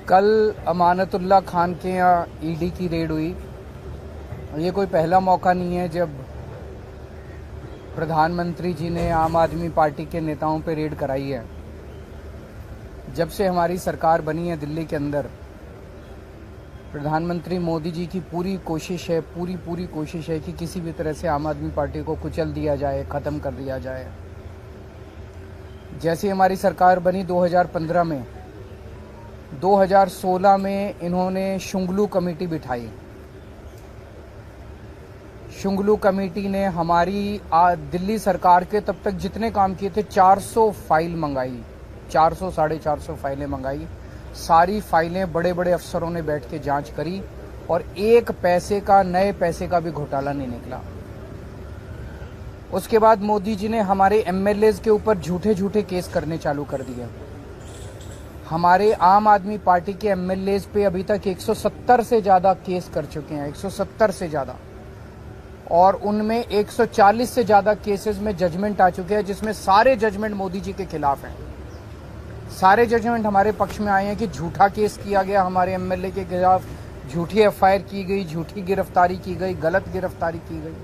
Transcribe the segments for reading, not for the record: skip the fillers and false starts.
कल अमानतुल्लाह खान के यहाँ ईडी की रेड हुई। ये कोई पहला मौका नहीं है जब प्रधानमंत्री जी ने आम आदमी पार्टी के नेताओं पे रेड कराई है। जब से हमारी सरकार बनी है दिल्ली के अंदर, प्रधानमंत्री मोदी जी की पूरी कोशिश है, पूरी कोशिश है कि किसी भी तरह से आम आदमी पार्टी को कुचल दिया जाए, ख़त्म कर दिया जाए। जैसे हमारी सरकार बनी 2015 में, 2016 में इन्होंने शुंगलू कमेटी बिठाई। शुंगलू कमेटी ने हमारी दिल्ली सरकार के तब तक जितने काम किए थे 400 फाइल मंगाई, 400 साढ़े 400 फाइलें मंगाई। सारी फाइलें बड़े बड़े अफसरों ने बैठ के जांच करी और एक पैसे का, नए पैसे का भी घोटाला नहीं निकला। उसके बाद मोदी जी ने हमारे एमएलएज के ऊपर झूठे झूठे केस करने चालू कर दिए। हमारे आम आदमी पार्टी के एमएलएज पे अभी तक 170 से ज़्यादा केस कर चुके हैं, 170 से ज़्यादा, और उनमें 140 से ज़्यादा केसेस में जजमेंट आ चुके हैं, जिसमें सारे जजमेंट मोदी जी के खिलाफ हैं। सारे जजमेंट हमारे पक्ष में आए हैं कि झूठा केस किया गया हमारे एमएलए के खिलाफ, झूठी एफआईआर की गई, झूठी गिरफ्तारी की गई, गलत गिरफ्तारी की गई।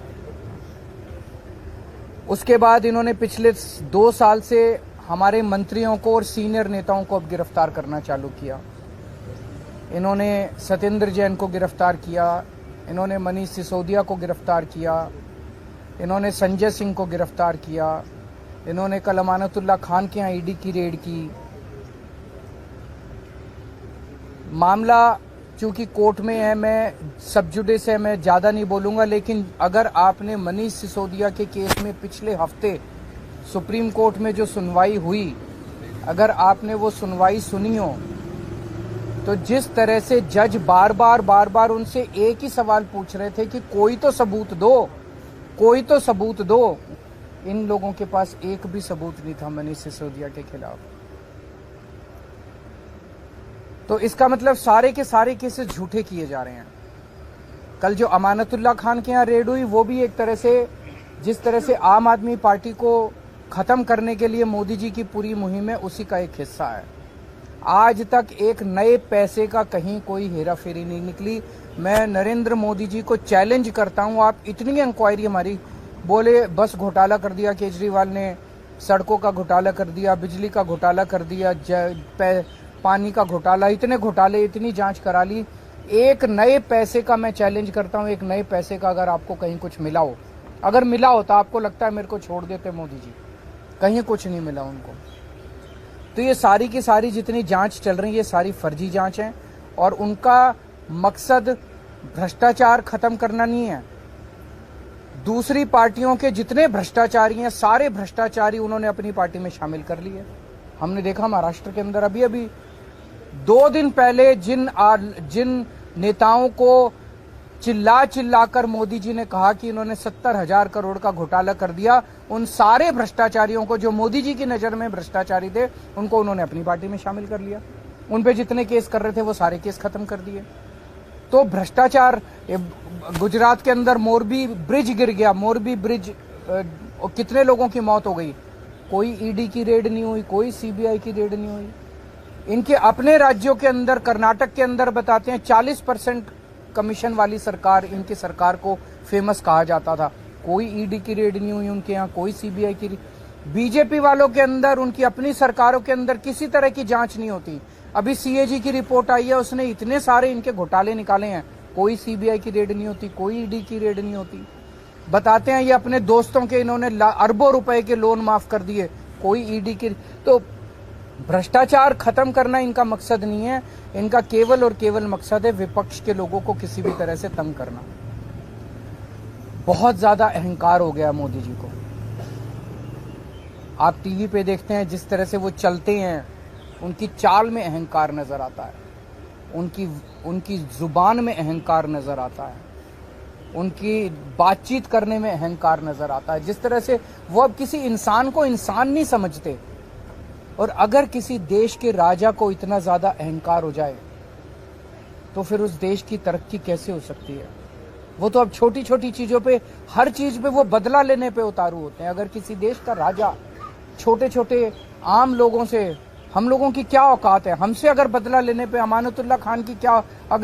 उसके बाद इन्होंने पिछले 2 साल से हमारे मंत्रियों को और सीनियर नेताओं को अब गिरफ्तार करना चालू किया। इन्होंने सत्येंद्र जैन को गिरफ्तार किया, इन्होंने मनीष सिसोदिया को गिरफ्तार किया, इन्होंने संजय सिंह को गिरफ्तार किया, इन्होंने कल अमानतुल्लाह खान के यहाँ ईडी की रेड की। मामला चूंकि कोर्ट में है, मैं सब जुडिस है, मैं ज़्यादा नहीं बोलूँगा, लेकिन अगर आपने मनीष सिसोदिया के केस में पिछले हफ्ते सुप्रीम कोर्ट में जो सुनवाई हुई, अगर आपने वो सुनवाई सुनी हो, तो जिस तरह से जज बार बार उनसे एक ही सवाल पूछ रहे थे कि कोई तो सबूत दो, कोई तो सबूत दो। इन लोगों के पास एक भी सबूत नहीं था मनीष सिसोदिया के खिलाफ। तो इसका मतलब सारे के सारे केसेस झूठे किए जा रहे हैं। कल जो अमानतुल्लाह खान के यहाँ रेड हुई, वो भी एक तरह से, जिस तरह से आम आदमी पार्टी को खत्म करने के लिए मोदी जी की पूरी मुहिम है, उसी का एक हिस्सा है। आज तक एक नए पैसे का कहीं कोई हेराफेरी नहीं निकली। मैं नरेंद्र मोदी जी को चैलेंज करता हूं, आप इतनी इंक्वायरी हमारी, बोले बस घोटाला कर दिया केजरीवाल ने, सड़कों का घोटाला कर दिया, बिजली का घोटाला कर दिया, पानी का घोटाला, इतने घोटाले, इतनी जांच करा ली। एक नए पैसे का मैं चैलेंज करता हूं, एक नए पैसे का अगर आपको कहीं कुछ मिला हो, अगर मिला हो तो आपको लगता है मेरे को छोड़ देते मोदी जी, कहीं कुछ नहीं मिला उनको। तो ये सारी की सारी जितनी जांच चल रही है, ये सारी फर्जी जांच है और उनका मकसद भ्रष्टाचार खत्म करना नहीं है। दूसरी पार्टियों के जितने भ्रष्टाचारी हैं, सारे भ्रष्टाचारी उन्होंने अपनी पार्टी में शामिल कर लिए। हमने देखा महाराष्ट्र के अंदर अभी 2 दिन पहले जिन नेताओं को चिल्ला कर मोदी जी ने कहा कि इन्होंने 70,000 करोड़ का घोटाला कर दिया, उन सारे भ्रष्टाचारियों को, जो मोदी जी की नजर में भ्रष्टाचारी थे, उनको उन्होंने अपनी पार्टी में शामिल कर लिया। उन पे जितने केस कर रहे थे वो सारे केस खत्म कर दिए। तो भ्रष्टाचार, गुजरात के अंदर मोरबी ब्रिज गिर गया, मोरबी ब्रिज, कितने लोगों की मौत हो गई, कोई ईडी की रेड नहीं हुई, कोई सीबीआई की रेड नहीं हुई। इनके अपने राज्यों के अंदर, कर्नाटक के अंदर बताते हैं 40% कमीशन वाली सरकार, इनकी सरकार को फेमस कहा जाता था, कोई ईडी की रेड नहीं हुई उनके यहाँ, कोई सीबीआई की। बीजेपी वालों के अंदर, उनकी अपनी सरकारों के अंदर किसी तरह की जांच नहीं होती। अभी सीएजी की रिपोर्ट आई है, उसने इतने सारे इनके घोटाले निकाले हैं, कोई सीबीआई की रेड नहीं होती, कोई ईडी की रेड नहीं होती। बताते हैं ये अपने दोस्तों के इन्होंने अरबों रुपए के लोन माफ कर दिए, कोई ईडी की। तो भ्रष्टाचार खत्म करना इनका मकसद नहीं है, इनका केवल और केवल मकसद है विपक्ष के लोगों को किसी भी तरह से तंग करना। बहुत ज्यादा अहंकार हो गया मोदी जी को। आप टीवी पे देखते हैं जिस तरह से वो चलते हैं, उनकी चाल में अहंकार नजर आता है, उनकी जुबान में अहंकार नजर आता है, उनकी बातचीत करने में अहंकार नजर आता है। जिस तरह से वो अब किसी इंसान को इंसान नहीं समझते। और अगर किसी देश के राजा को इतना ज्यादा अहंकार हो जाए तो फिर उस देश की तरक्की कैसे हो सकती है। वो तो अब छोटी छोटी चीजों पे, हर चीज पे वो बदला लेने पे उतारू होते हैं। अगर किसी देश का राजा छोटे छोटे आम लोगों से हम लोगों की क्या औकात है? हमसे अगर बदला लेने पे अमानतुल्लाह खान की क्या, अगर